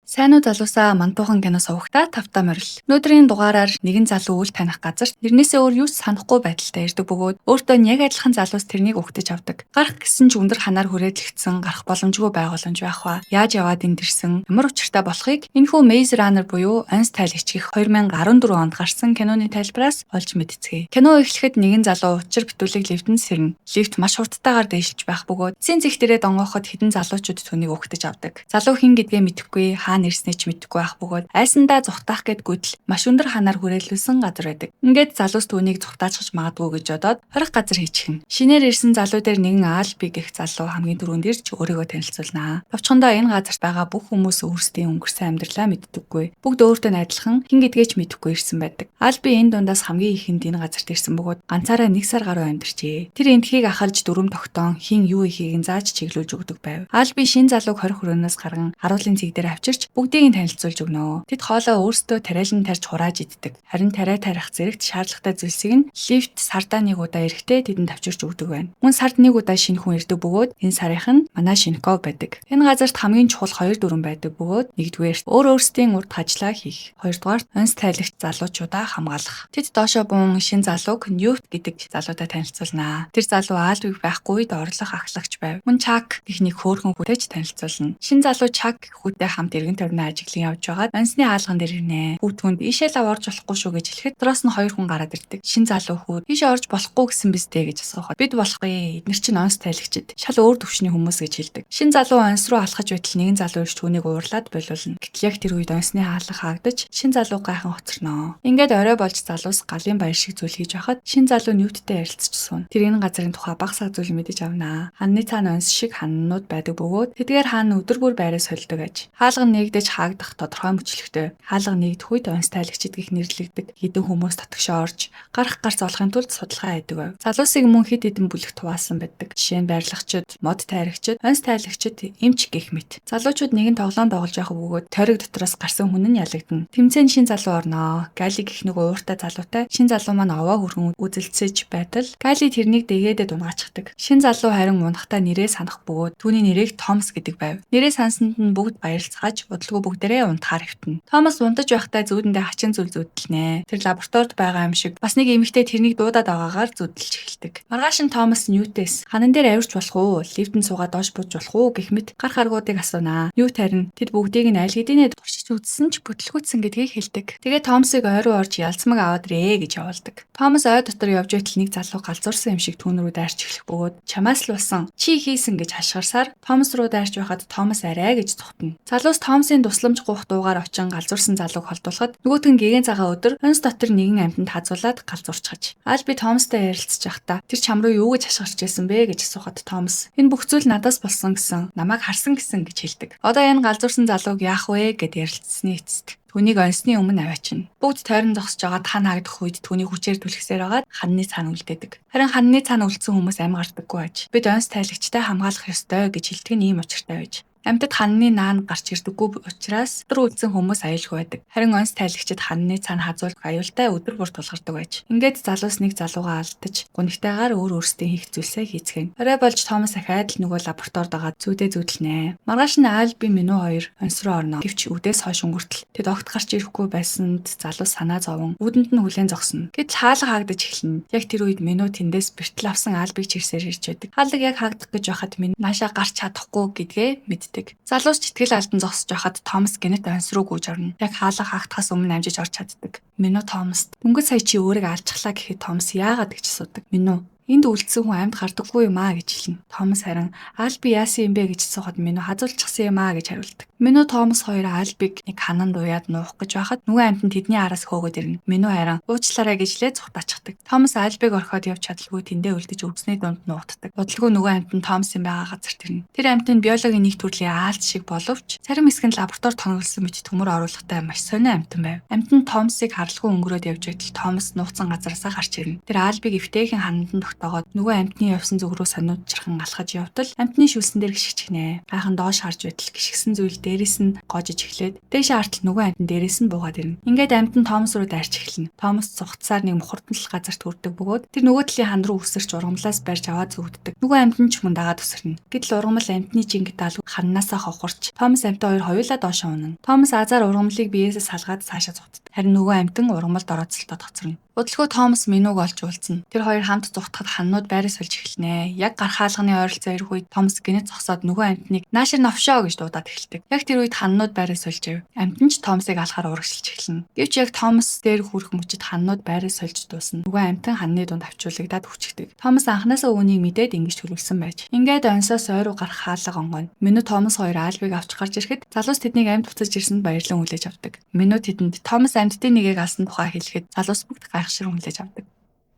Сайн уу залуусаа мантуухан кино сувагта тавтаа морил. Өнөөдрийн дугаараар нэгэн залуу үл таних газар нэрнээсээ өөр юу ч санахгүй байдалтай ирдэг бөгөөд өөртөө нь яг адилхан залуус тэрнийг өгтөж авдаг. Гарах гэсэн ч өндөр ханаар хүрээлэгдсэн гарах боломжгүй байгууламж байх ба яаж яваад энд ирсэн ямар учиртай болохыг энэхүү Maze Runner буюу Онц тайлагч гэх 2014 онд гарсан киноны тайлбараас олж мэдцгээе. Кино эхлэхэд нэгэн залуу учир битүүлэг лифтэнд сэрнэ. Лифт маш хурдтайгаар дээшилж байх бөгөөд эцсийн зэгтэрээ донгооход хэдэн залуучууд түүнийг өгтөж авдаг. Залуу хэн гэдгээ мэдэхгүй нэрснээ ч мэдэхгүй байх бөгөөд айсандаа зүхтаах гэд гүйтэл маш өндөр ханаар хүрээлүүлсэн газар байдаг. Ингээд залуус түүнийг зүхтаачж магадгүй гэж бодоод хорих газар хийчихнэ. Шинээр ирсэн залуу дээр нэгэн Альби гэх залуу хамгийн түрүүнд ирж өөрийгөө танилцуулнаа. Товчхондоо энэ газарт байгаа бүх хүмүүс өөрсдийн өнгөрсөн амьдралаа мэддэггүй. Бүгд өөртөө адилхан хэн гэдгээ ч мэдэхгүй ирсэн байдаг. Альби энэ дундаас хамгийн ихэнд энэ газарт ирсэн бөгөөд ганцаараа 1 сар гаруй амьдарчээ. Тэр энтхийг ахалж дүрм тогтоон хин юу ихийг нь зааж чиглүүлж өгдөг байв. Альби шин залууг хорих өрөөнөөс гарган харуулын цэг дээр авчирч бүгдийг нь танилцуулж өгнө. Тэд хоолоо өөрсдөө тариалан тарьж хурааж иддэг. Харин тариа тарих зэрэгт шаардлагатай зүйлсийг нь лифт сардаа нэг удаа ирэхдээ тэдэнд авчирч өгдөг байна. Мөн сард нэг удаа шинэ хүн ирдэг бөгөөд энэ сарынх нь манай Шинков байдаг. Энэ газарт хамгийн чухал 2 дүрэн байдаг бөгөөд нэгдүгээр өөрсдийн урд хажлаа хийх. Хоёрдугаар онц тайлагч залуучуудаа хамгаалах. Тэд доошоо буун шин залууг Ньют гэдэг залуутай танилцуулнаа. Тэр залуу Альбиг байхгүй үед орлох ахлагч байв. Мөн Чак гэх нэг хөөрхөн хүүтэйч танилцуулна. Шин залуу Чак хүүтэй хамт эргэн тойрны ажиглан явж байгаад онцны хаалган дээр ирнэ. Хүүтгүнд ийшээ лав орж болохгүй шүү гэж хэлэхэд дотроос нь 2 хүн гараад ирдэг. Шин залуу хүүд ийшээ орж болохгүй гэсэн биз дээ гэж асуухад бид болохгүй. Эднэр чинь онц тайлагчид шал өөр төвшний хүмүүс гэж хэлдэг. Шин залуу онц руу алхаж байтал нэгэн залуу ирж түүнийг уурлаад болиулна. Гэтэл яг тэр үед онцны хаалга хаагдаж шин залуу гайхан хоцорноо. Ингээд орой болж залуус галын баяр шиг зүйл хийж байхад шин залуу Ньюттэй ярилцчихсан. Тэр энэ газрын тухай баг саг зүйл мэдэж авнаа. Ханны цаана онц шиг ханнууд байдаг бөгөөд тэдгээр хаан өдөр бүр байраа солидог аж. Хаалга нэгдэж хаагдах тодорхой мөчлөгтэй. Хаалга нэгдэх үед онц тайлагчид гэх нэрлэгдэг хэдэн хүмүүс татгшоо орж гарах гарц олохын тулд судалгаа хийдэг байв. Залуусыг мөн хэд хэдэн бүлэгт хуваасан байдаг. Жишээ нь барилгачид, мод тайрагчид, онц тайлагчид, эмч гэх мэт. Залуучууд нэгэн тоглоом тоглож явах бөгөөд тойрог дотроос гарсан хүн нь ялагдана. Тэмцээн шин залуу орноо. Гали гэх нэг ууртай залуутай шин залуу маань овоо хөргөн үзэлцэж байтал Гали тэрнийг дэгээдээ дунгачдаг. Шин залуу харин унахтаа нэрээ санах бөгөөд түүний нэрийг Томас гэдэг байв. Нэрээ сансанд нь бүгд баярлцгааж удалгүй бүгдээрээ унтахаар хэвтэнэ. Томас унтаж байхдаа зүүдэндээ хачин зүйл зүүдэлнэ. Тэр лабораторид байгаа юм шиг бас нэг эмэгтэй тэрнийг дуудаад байгаагаар зүүдэлж эхэлдэг. Маргааш нь Томас Ньютээс ханан дээр авирч болох уу? Лифтэнд суугаад доош бууж болох уу гэх мэт гар харгуудыг асуунаа. Ньют харин тэд бүгдийг нь аль хэдийнэ туршиж үзсэн ч бүтлгүүцсэн гэдгийг хэлдэг. Тэгээ Томасыг ойруу орж ялцмаг аваад ирээ гэж явуулдаг. Томас ой дотор явж байтал нэг залуу галзуурсан юм шиг түүн рүү дайрч эхлэх бөгөөд чамаас л болсон чи хийсэн гэж хашгирсаар Томас руу дайрч байхад Томас арай гэж зүхтэнэ. Залуус Томасын тусламж гуйх дуугаар очин галзуурсан залууг холдуулахад нөгөөт нь гэгэн цагаан өдөр онц дотор нэгэн амьтанд хазуулаад галзуурчгаж. Альби Томастай ярилцж байхдаа тэр чам руу юу гэж хашгирч байсан бэ гэж асуухад Томас энэ бүх зүйл надаас болсон гэсэн намайг харсан гэсэн гэж хэлдэг. Одоо энэ галзуурсан залууг яах вэ гэд ярилцсны эцэст түүнийг онцны өмнө аваачна. Бүгд тойрон зогсож байгаа хан хаагдах үед түүний хүчээр түлхсээр байгаад ханны цаана үлдээдэг. Харин ханны цаана үлдсэн хүмүүс амь гардаггүй аж. Бид онц тайлагчтай хамгаалах ёстой гэж хэлдэг нь ийм учиртай байж. Амьтад ханны наан гарч ирдэггүй учраас өдөр үлдсэн хүмүүс аюулгүй байдаг. Харин онц тайлагчид ханны цаана хазуулах аюултай өдөр бүр тулгардаг байж. Ингээд залуус нэг залуугаа алдаж гуниктайгаар өөрсдийн хийх зүйлсээ хийцгэн. Орой болж Томас ахаад л нөгөө лабораторид байгаа зүйдээ зүйдлэнэ. Маргааш нь Альби Мино хоёр онц руу орно. Гэвч үдээс хойш өнгөртөл тэд огт гарч ирэхгүй байсанд залуус санаа зовон үүдэнд нь хүлээн зогсоно. Гэтэл хаалга хаагдаж эхэлнэ. Яг тэр үед Мино тэндээс бэртэл авсан Альбиг чирсээр ирж байдаг. Хаалга яг хаагдах гэж байхад Мино наашаа гарч чадахгүй гэдгээ мэддэг. Залуус читгэл алдан зогсож байхад Томас гэнэт онц руу гүйж орно. Яг хаалга хаагдахаас өмнө амжиж орч чаддаг. Мино Томаст "Дөнгөж сая чи өөрийгөө алчглаа" гэхэд Томас яагаад гэж асуудаг. Мино "Энд үлдсэн хүн амьд гардаггүй юм аа" гэж хэлнэ. Томас харин "Альби яасан юм бэ" гэж асуухад Мино "Хазуулчихсан юм аа" гэж хариулдаг. Мино Томас хоёр Альбиг нэг хананд уяад нуух гэж байхад нөгөө амьтан тэдний араас хөөгөөд ирнэ. Мино харин "Уучлаарай" гэж лээ цухтаачдаг. Томас Альбиг орхиод явж чадалгүй тэндээ үлдэж өвсний дунд нуутдаг. Бодлого нөгөө амьтан Томасын байгаа газарт ирнэ. Тэр амьтан биологийн нэг төрлийн аалт шиг боловч зарим хэсэг нь лаборатори тонголсон мэт төмөр оруулахтай маш сонио амьтан байв. Амьтан Томасыг харалгүй өнгөрөөд явж байтал Томас нууцсан газараасаа гарч ирнэ. Тэр Альбиг эвтэйхэн хананд тогтоогоод нөгөө амьтны явсан зүг рүү сануучрахын алхаж явтал амьтны шүлсэн дээр гიშгчгнэ. Гайхан доош харж байтал гიშгсэн зүйлдээ дээрээс нь гожиж эхлээд дээшээ артал нөгөө амьтан дээрээс нь буугаад ирнэ. Ингээд амьтан Томас руу дайрч эхэлнэ. Томас цугцаар нэг мухардтал газарт хүрдэг бөгөөд тэр нөгөө талын хан руу үсэрч ургамлаас барьж аваад зүгддэг. Нөгөө амьтан ч мөн дагаад үсэрнэ. Гэтэл ургамал амьтны жинг даалгүй ханнаасаа хохорч Томас амьтан хоёр хоёулаа доошоо унана. Томас азар ургамлыг биеэсээ салгаад цаашаа зугтдаг. Харин нөгөө амьтан ургамалд орооцолтод хоцорно. Удалгүй Томас Минуг олж уулзна. Тэр хоёр хамт зугтахад ханнууд байраа сольж эхэлнэ. Яг гарах хаалганы ойролцоо ирэх үед Томас гинэт зогсоод нөгөө амьтныг наашир новшоо гэж дуудаад эхэлдэг. Яг тэр үед ханнууд байраа сольж ив. Амьтан ч Томасыг алахаар урагшилж эхэлнэ. Гэвч яг Томас дээр хүрэх мөчид ханнууд байраа сольж дуусна. Нөгөө амьтан ханны дунд авчуулагдаад хүчигдэг. Томас анханасаа үүнийг мэдээд ингэж төлөвлөсөн байж. Ингээд онсоос ойруу гарах хаалга онгойно. Мину Томас хоёр альбыг авч гарч ирэхэд залуус тэднийг амьд буцаж ирсэнд баярлан хүлээж авдаг. Мину тэдэнд Томас амьтдын нэгийг алсан тухай хэлэхэд залуус бүгд гайхшир хүлээж авдаг.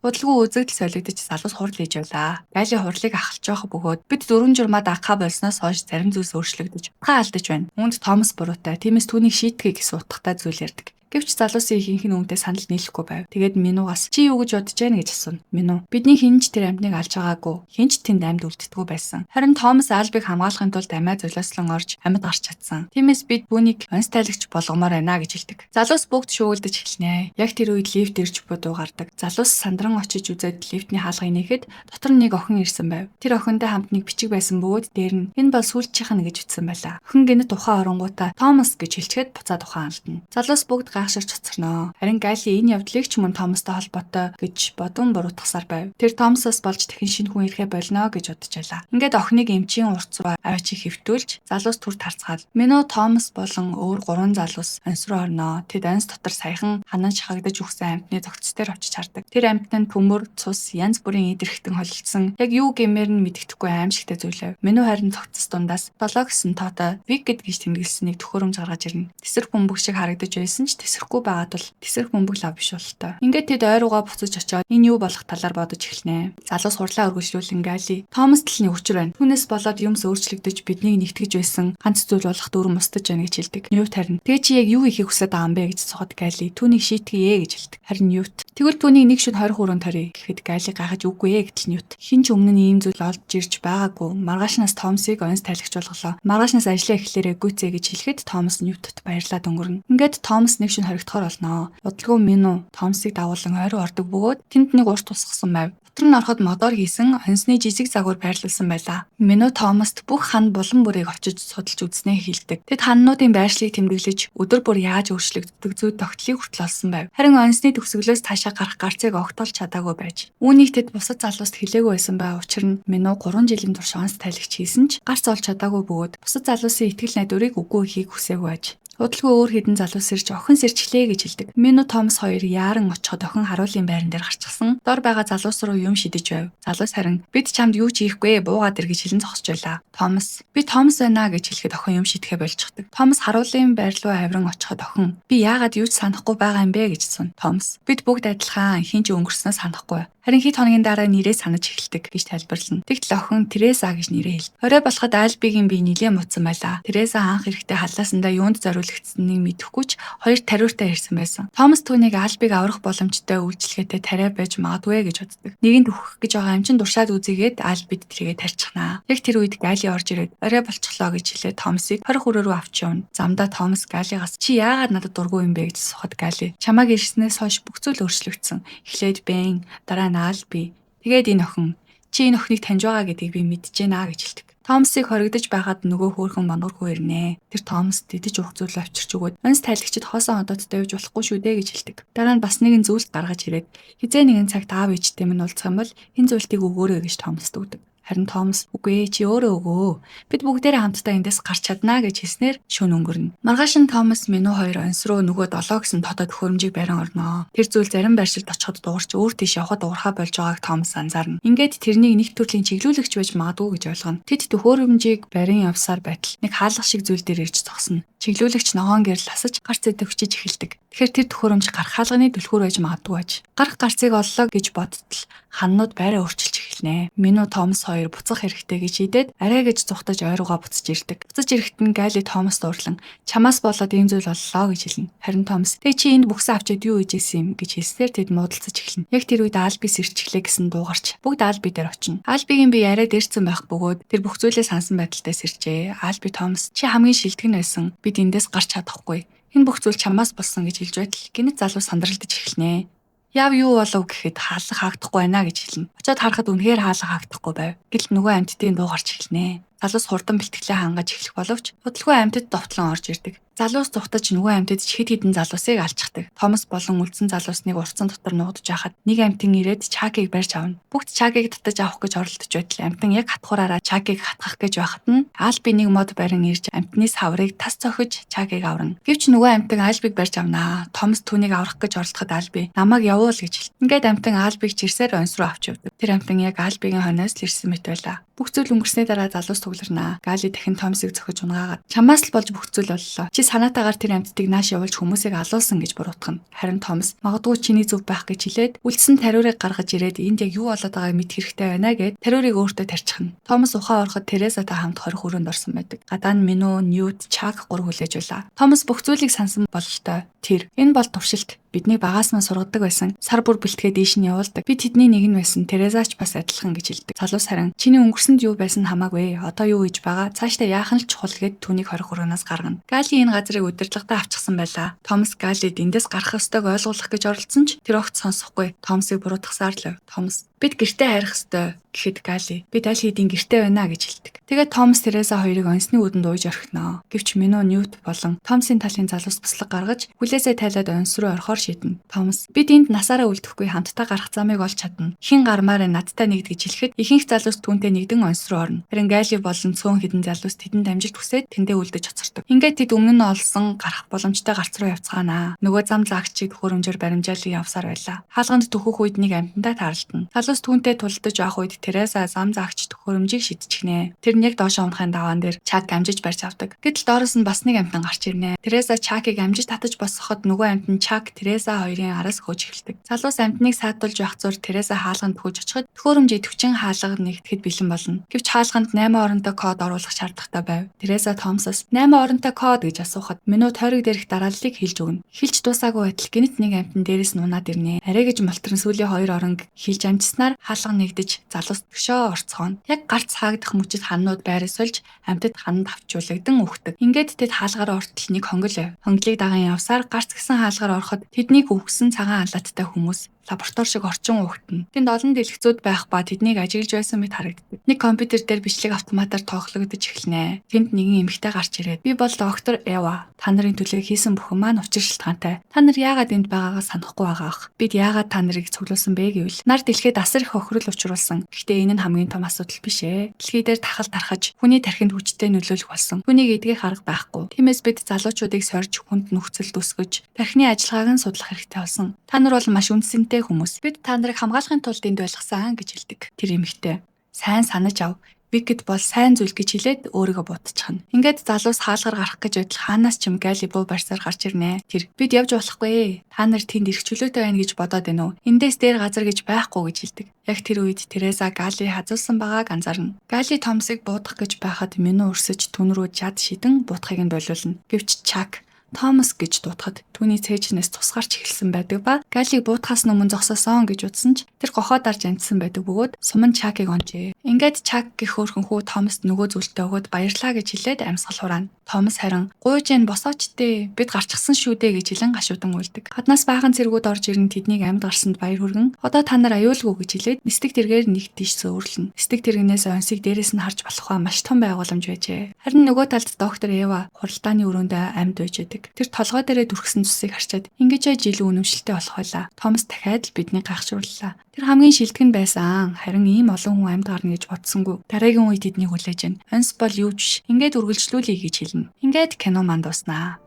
Удалгүй үзэгдэл солигдож залуус хурал хийж явлаа. Гайли хурлыг ахалж явах бөгөөд бид 4 журмаад акха болсноос хойш зарим зүйлс өөрчлөгдөж алдаж байна. Үүнд Томас буруутай. Тиймээс түүнийг шийтгэе гэсэн утгатай зүйл ярьдаг. Гэвч залуусын ихэнх нь үүнтэй санал нийлэхгүй байв. Тэгээд Минугаас чи юу гэж бодож байна гэж асууна. Мину бидний хинж тэр амьтныг алж байгаагүй. Хинж тэнд амьд үлддэггүй байсан. Харин Томас альбыг хамгаалахын тулд амиа золиослон орж амьд гарч чадсан. Тиймээс бид түүнийг онц тайлагч болгомоор байна гэж хэлдэг. Залуус бүгд шуугилдаж эхэлнэ. Яг тэр үед лифт ирж будуу гардаг. Залуус сандран очиж үзээд лифтний хаалгыг нээхэд дотор нэг охин ирсэн байв. Тэр охинтой хамт нэг бичиг байсан бөгөөд дээр нь энэ бол сүүлчийнх нь гэж ütсэн байлаа. Охин гинэт ухаан оронгуудаа Томас гэж хэлчихэд буцаад ухаан алдна. Залуус бүгд гайхширч цоцорноо. Харин Гайли энэ явдлыг ч мөн Томастай холбоотой гэж бодон буруутгасаар байв. Тэр Томасаас болж дахин шинэ хүн ирэхэ болно гэж бодож байлаа. Ингээд охиныг эмчийн урц руу авчиг хэвтүүлж залуус түр тарцгаад Мину Томас болон өөр 3 залуус онс руу орноо. Тэд онс дотор саяхан ханан шахагдаж үхсэн амьтны зогц дээр очиж хардаг. Тэр амьтан төмөр, цус, янз бүрийн идэрхтэн холилдсон. Яг юу гэмээр нь мэддэхгүй аимшигтай зүйлээ. Мину харин зогцос дундаас 7 гэсэн тоотой Wicked гэж тэмдэглэснийг төхөөрөмж гаргаж ирнэ. Тэсрэх бөмбөг шиг харагдаж байсан ч тэсрэхгүй байгаад бол тэсрэх бөмбөг лав биш болтой. Ингээд тэд ойруугаа буцаж очиод энэ юу болох талаар бодож эхэлнэ. Залуус хурлаа өргөжлүүлэн Гайли Томас талны өчр байна. Түүнээс болоод юмс өөрчлөгдөж биднийг нэгтгэж байсан ганц зүйл болох дүрм устж байна гэж хэлдэг. Ньют харин тэгээ чи яг юу хийхийг хүсэж байгаа юм бэ гэж асуухад Гайли түүнийг шийтгэе гэж хэлдэг. Харин Ньют тэгвэл түүнийг нэг шүд 20 хүрээнд тарья гэхэд Гайли гайхаж үгүй ээ гэтэл Ньют хин ч өмнө нь ийм зүйл олж ирж байгаагүй. Маргаашнаас Томасыг онц тайлагч болголоо. Маргаашнаас ажиллаа эхлээрээ гүйцээ гэж хэлэхэд Томас Ньютад баярлаад өнгөрнө. Ингээд Томас нэг шүн хоригдохоор болноо. Удалгүй Мину Томасыг дагуулan ойроо ордог бөгөөд тэнд нэг урт тусгасан байв. Дотор нь ороход модоор хийсэн онцны жижиг загвар байрлуулсан байлаа. Мину Томаст бүх хан булан бүрийг очиж судалж үзнэ хэлдэг. Тэд ханнуудын байршлыг тэмдэглэж өдөр бүр яаж өөрчлөгддөг зүй тогтлыг хүртэл олсон байв. Харин онцны төгсгөлөөс таашаа гарах гарцыг огтолж чадаагүй байж. Үүнийг тэд бусад залууст хэлээгүй байсан бай. Учир нь Мину 3 жилийн турш онц тайлагч хийсэн ч гарц олж чадаагүй бөгөөд бусад залуусын итгэл найдварыг үгүй хийхийг хүсээгүй байж. Удалгүй өөр хэдэн залуус ирж охин сэрчлээ гэж хэлдэг. Мину Томас хоёр яаран очиход охин харуулын байран дээр гарчихсан. Дор байгаа залуус руу юм шидэж байв. Залуус харин бид чамд юу ч хийхгүй буугаад ир гэж хэлэн зогсож байлаа. Томас би Томас байна гэж хэлэхэд охин юм шидэхэ болчихдог. Томас харуулын байр руу авиран очиход охин би яагаад юу ч санахгүй байгаа юм бэ гэж асууна. Томас бид бүгд адилхан хин ч өнгөрснөө санахгүй. Харин хэд хоногийн дараа нэрээ санаж эхэлдэг гэж тайлбарлана. Тэгтэл охин Тереса гэж нэрээ хэлдэг. Орой болоход Альбигийн бие нилээн мутсан байлаа. Тереса анх эрэхтэй халаасандаа юунд зориулагдсаныг мэдэхгүй ч хоёр тариутай ирсэн байсан. Томас түүнийг Альбиг аврах боломжтой үйлчлэгээтэй тариа байж магадгүй гэж боддог. Нэгэнд өөхөх гэж байгаа юм чин дуршаад үзийгээд Альбид тэрийгэ тарьчихнаа. Яг тэр үед Гайли орж ирээд орой болчихлоо гэж хэлээд Томасыг 20 хүрээ рүү авч явна. Замдаа Томас Гайлигаас чи яагаад надад дургүй юм бэ гэж асуухад Гайли чамайг ирснээс хойш бүх зүйл өөрчлөгдсөн. Эхлээд Бэн дараа Альби. Тэгээд энэ охин чи энэ охиныг таньж байгаа гэдгийг би мэдчихээнаа гэж хэлдэг. Томасыг хоригдож байгаад нөгөө хөөрхөн мандуургүй ирнэ. Тэр Томас дидэж уух зүйл авчирч өгөөд онц тайлагчид хоосон одоодтой явж болохгүй шүү дээ гэж хэлдэг. Дараа нь бас нэгэн зүйлс гаргаж ирээд хизээ нэгэн цагт аав ээжтэй минь уулзах юм бол энэ зүйлтийг өгөөрэй гэж Томаст өгдөг. Харин Томас үгүй чи өөрөө өгөө. Бид бүгдээрээ хамтдаа эндээс гарч чаднаа гэж хэлснээр шөнө өнгөрнө. Маргааш нь Томас Мину хоёр онс руу нөгөө 7 гэсэн тотоо төхөөрөмжийг барин орноо. Тэр зүйл зарим байршилд очиход дуурч өөр тийш явхад уурхаа болж байгааг Томас анзаарна. Ингээд тэрнийг нэг төрлийн чиглүүлэгч байж магадгүй гэж ойлгоно. Тэд төхөөрөмжийг барин явсаар байтал нэг хаалга шиг зүйл дээр ирж зогсно. Чиглүүлэгч ногоон гэрэл асаж гарц зэдэ хүчиж эхэлдэг. Тэгэхээр тэр төхөөрөмж гарах хаалганы түлхүүр байж магадгүй байж. Гарах гарцыг оллоо гэж бодтол ханнууд байраа өөрчилж эхэлнэ. Мино Томас хоёр буцах хэрэгтэй гэж шийдээд арай гэж зүхтаж ойруугаа буцаж ирдэг. Буцаж ирэхэд нь Галли Томаст уурлан чамаас болоод ийм зүйл боллоо гэж хэлнэ. Харин Томас "Тэг чи энд бүксээ авчид юу хийж исэн юм" гэж хэлснээр тэд муудалцаж эхэлнэ. Яг тэр үед Альби сэрчглээ гэсэн дуугарч бүгд Альби дээр очино. Альбигийн бие арай дээрцэн байх бөгөөд тэр бүх зүйлээ сансан байдалтай сэржээ. Альби Томас "Чи хамгийн шилтгэн байсан. Бид эндээс гарч чадахгүй. Энэ бүх зүйл чамаас болсон" гэж хэлж байтал гинэт залуу сандралдаж эхэлнэ. Яв юу болов гэхэд хаалга хаагдахгүй байна гэж хэлнэ. Очоод харахад үнэхээр хаалга хаагдахгүй байв. Гэтэл нөгөө амьтдын дуу гарч эхэлнэ. Залуус хурдан бэлтгэлээ хангаж эхлэх боловч удалгүй амьтад довтлон орж ирдэг. Залуус зүхтаж нөгөө амьтад хэд хэдэн залуусыг алчдаг. Томас болон үлдсэн залуусныг уртсан дотор нуугдж байхад нэг амьтан ирээд Чакийг барьж авна. Бүгд Чакийг татаж авах гэж оролдож байтал амьтан яг хатхуураараа Чакийг хатгах гэж байхад нь Альби нэг мод барин ирж амьтны саврыг тас цохиж Чакийг аварна. Гэвч нөгөө амьтан Альбиг барьж авнаа. Томас түүнийг аврах гэж оролдоход Альби намайг явуул гэж хэлнэ. Ингээд амьтан Альбиг чирсээр онц руу авч явдаг. Тэр амьтан яг Альбигийн хойноос л ирсэн мэт байлаа. Бүх зүйл өнгөрсний дараа залуус тугларнаа. Галли дахин Томасыг зөхөж унгаагаад "Чамаас л болж бүх зүйл боллоо. Чи санаатаагаар тэр амьтдыг нааш явуулж хүмүүсийг алуулсан" гэж буруутгана. Харин Томас "Магадгүй чиний зөв байх" гэж хэлээд үлдсэн тариурыг гаргаж ирээд энд яг юу болоод байгааг мэд хэрэгтэй байна гэд тариурыг өөртөө тарьчихна. Томас ухаан ороход Терезатай хамт 20 хүрээнд орсон байдаг. Гадаа нь Мино, Ньют, Чак 3 хүлээж байлаа. Томас бүх зүйлийг сансан бололтой. Тэр "Энэ бол туршилт. Бидний багаас мань сургадаг байсан. Сар бүр бэлтгээ дээш нь явуулдаг. Би тэдний нэг нь байсан. Терезач бас адилхан" гэж хэлдэг. Залуус харин "Чиний өнгөрсөнд юу байсан хамаагүй. Одоо юу хийж байгаа? Цаашдаа яах нь л чухал" гэд түүнийг 20 хүрээноос гаргана. Галли энэ газрыг удирдлагатай авчихсан байлаа. Томас Галлид эндээс гарах ёстойг ойлгуулах гэж оролдсон ч тэр огт сонсохгүй. Томасыг буруутгасаар л байв. Томас "Бид гэртээ хайрах ёстой" гэхэд Галли "Бид аль хэдийн гэртээ байна" гэж хэлдэг. Тэгээд Томас Тереза хоёрыг онцны үдэнд ууж орхино. Гэвч Мино, Ньют болон Томасын талын залуус буслаг гаргаж хүлээсээ тайлаад онц руу орохоор шийднэ. Томас "Бид энд насаараа үлдэхгүй хамтдаа гарах замыг олж чадна. Хэн гармаар надтай нэгд гэж хэлэхэд ихэнх залуус түүнтэй нэгдэн онц руу орно. Харин Галли болон цөөн хэдэн залуус тэдэнд амжилт хүсээд тэндээ үлдэж хоцордог. Ингээд тэд өмнө нь олсон гарах боломжтой гарц руу явцгаанаа. Нөгөө зам заагчийг төхөөрөмжөөр баримжаалан явсаар байлаа. Хаалганд төхөх үед нэг амьтантай таарлтана. Залуус түүнтэй тулдаж авах үед Тереза зам заагч төхөөрөмжийг шидчихнэ. Тэр нь яг доошоо унахын даваан дээр Чак амжиж барьж авдаг. Гэтэл доороос нь бас нэг амьтан гарч ирнэ. Тереза Чакийг амжиж татаж босгоход нөгөө амьтан Чак Тереза хоёрын араас хөөж эхэлдэг. Залуус амьтныг саатуулж байх зур Тереза хаалганд хөөж очиход төхөөрөмж идэвхжин хаалга нэгтгэхэд бэлэн болно. Гэвч хаалганд 8 оронтой код оруулах шаардлагатай байв. Тереза Томасаас 8 оронтой код гэж асуухад Мино тойрог дээрх дарааллыг хэлж өгнө. Хэлж дуусаагүй байтал гинэт нэг амьтан дээрээс нь унаад ирнэ. Арай гэж молторн сүүлийн 2 оронг хэлж амжснаар хаалга нэгдэж залуус төгшөө орцгооно. Яг гарц хаагдах мөчөд ханнууд байраас олж амьтад хананд авчуулагдан өгдөг. Ингээд тэд хаалгаар ортол нэг хонгил байв. Хонглыг даган явсаар гарц гисэн хаалгаар ороход тэднийг өвгсөн цагаан алааттай хүмүүс лаборатори шиг орчин угтана. Тэнд олон дэлгэцүүд байх ба тэднийг ажиглаж байсан мэт харагддаг. Нэг компьютер дээр бичлэг автоматар тоглогдож эхэлнэ. Тэнд нэгэн эмэгтэй гарч ирээд "Би бол доктор Эва. Та нарын төлөө хийсэн бүхэн маань учир шалтгаантай. Та нар яагаад энд байгаагаа санахгүй байгаа ах? Бид яагаад та нарыг цуглуулсан бэ гэвэл нар дэлхийд асар их хохирол учруулсан. Гэхдээ энэ нь хамгийн том асуудал биш ээ. Дэлхий дээр тахал тархаж хүний тархинд хүчтэй нөлөөлөх болсон. Хүнийг эдгэх арга байхгүй. Тиймээс бид залуучуудыг сорж хүнд нөхцөл дүсгэж тархины ажиллагааг нь судлах хэрэгтэй болсон. Та нар бол маш үнэсэнтэй хүмүүс. Бид та нарыг хамгаалахын тулд энд байлгасан" гэж хэлдэг. Тэр эмэгтэй "Сайн санаж ав. Викэд бол сайн зүйл" гэж хэлээд өөрийгөө буутчихна. Ингээд залуус хаалгаар гарах гэж байтал хаанаас ч юм Галли буу барьсаар гарч ирнэ. Тэр "Бид явж болохгүй. Та нар тэнд ирэх чөлөөтэй байна гэж бодоод байна уу? Эндээс дээр газар гэж байхгүй" гэж хэлдэг. Яг тэр үед Тереза Галли хазуулсан байгааг анзаарна. Галли Томасыг буудах гэж байхад Мино өрсөж түн рүү жад шидэн буутахыг нь болиулна. Гэвч Чак Томас гэж дуудахад түүний цээжнээс тус гарч эхэлсэн байдаг ба Галлиг буутахаас өмнө зогсоосон гэж утсан ч тэр гохоо дарж амжсан байдаг бөгөөд суман Чакийг онжээ. Ингээд Чак гэх хөөрхөн хүү Томаст нөгөө зүйлтэй өгөөд баярлаа гэж хэлээд амьсгал хураана. Томас харин "Гуйж ийн босооч дээ. Бид гарчихсан шүү дээ" гэж хэлэн гашуудан уйлдаг. Гаднаас баахан цэргүүд орж ирэн тэднийг амьд гарсанд баяр хүргэн "Одоо та нар аюулгүй" гэж хэлээд нисдэг тэргээр нэг тийш зөөрлөнө. Нисдэг тэргнээс онсыг дээрээс нь харж болохгүй маш том байгууламж байжээ. Харин нөгөө талд доктор Эва хуралдааны өрөөндөө амьд байж байдаг. Тэр толгой дээрээ дүрхсэн цусыг харчаад "Ингэж жилүү үнэмшилтэй болох байлаа. Томас дахиад л биднийг гайхшрууллаа. Тэр хамгийн шилтгэн байсан. Харин ийм олон хүн амьд гарна гэж бодсонгүй. Дараагийн үед тэднийг хүлээж байна. Онс бол юу ч биш. Ингээд үргэлжлүүлье" гэж хэлнэ. Ингээд кино маань дуснаа.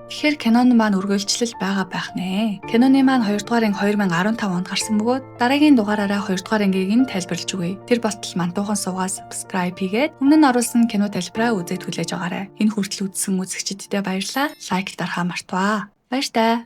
Тэгэхээр киноны маань үргэлжлэл байгаа байх нэ. Киноны маань 2 дугаар анги 2015 онд гарсан бөгөөд дараагийн дугаараараа 2 дугаар ангийг нь тайлбарлаж өгье. Тэр болтол мантуухан суугаа subscribe хийгээд өмнө нь оруулсан кино тайлбараа үзээд хүлээж аваарай. Энэ хүртэл үзсэн үзэгчдэдээ баярлалаа. Лайк дарахаа мартваа. Баяр таа.